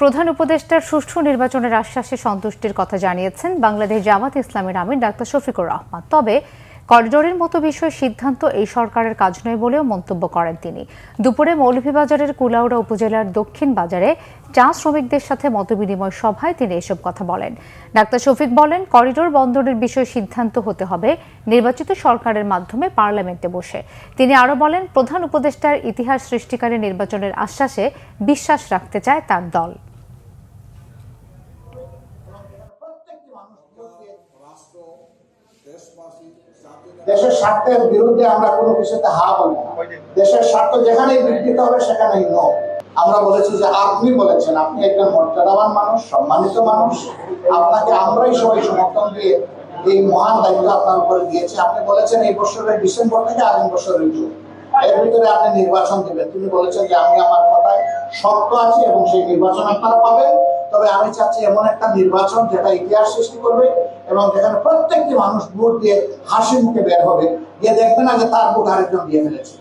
প্রধান উপদেষ্টার সুষ্ঠু নির্বাচনের আশ্বাসে সন্তুষ্টির কথা জানিয়েছেন বাংলাদেশ জামাত ইসলামের আমির ডাক্তার শফিকুর রহমান। তবে করিডোরের মতো বিষয়ে সিদ্ধান্ত এই সরকারের কাজ নয় বলেও মন্তব্য করেন তিনি। দুপুরে মৌলভীবাজারের কুলাউড়া উপজেলার দক্ষিণ বাজারে চা শ্রমিকদের সাথে মতবিনিময় সভায় তিনি এসব কথা বলেন। ডাক্তার শফিক বলেন, করিডোর বন্দরের বিষয়ে সিদ্ধান্ত হতে হবে নির্বাচিত সরকারের মাধ্যমে পার্লামেন্টে বসে। তিনি আরও বলেন, প্রধান উপদেষ্টার ইতিহাস সৃষ্টিকারী নির্বাচনের আশ্বাসে বিশ্বাস রাখতে চায় তার দল। দেশের স্বার্থের বিরুদ্ধে আমরা কোনো কিছুতে হা বলি না। দেশের স্বার্থ যেখানেই বিঘ্নিত হবে সেখানেই নো। আমরা বলেছি যে আপনি বলেছেন, আপনি একজন মর্যাদাবান মানুষ, সম্মানিত মানুষ, আপনাকে আমরাই সবাই সমর্থন দিয়ে এই মহান দায়িত্ব আপনার উপরে দিয়েছি। আপনি বলেছেন এই বছরের ডিসেম্বর থেকে আগামী বছরের জুন এর ভিতরে আপনি নির্বাচন দিবেন। তিনি বলেছেন যে আমি আমার কথায় শক্ত আছি এবং সেই নির্বাচন আপনারা পাবেন। তবে আমি চাচ্ছি এমন একটা নির্বাচন যেটা ইতিহাস সৃষ্টি করবে এবং যেখানে প্রত্যেকটি মানুষ ভোট দিয়ে হাসি মুখে বের হবে, গিয়ে দেখবে না যে তার ভোট আরেকজন দিয়ে ফেলেছে।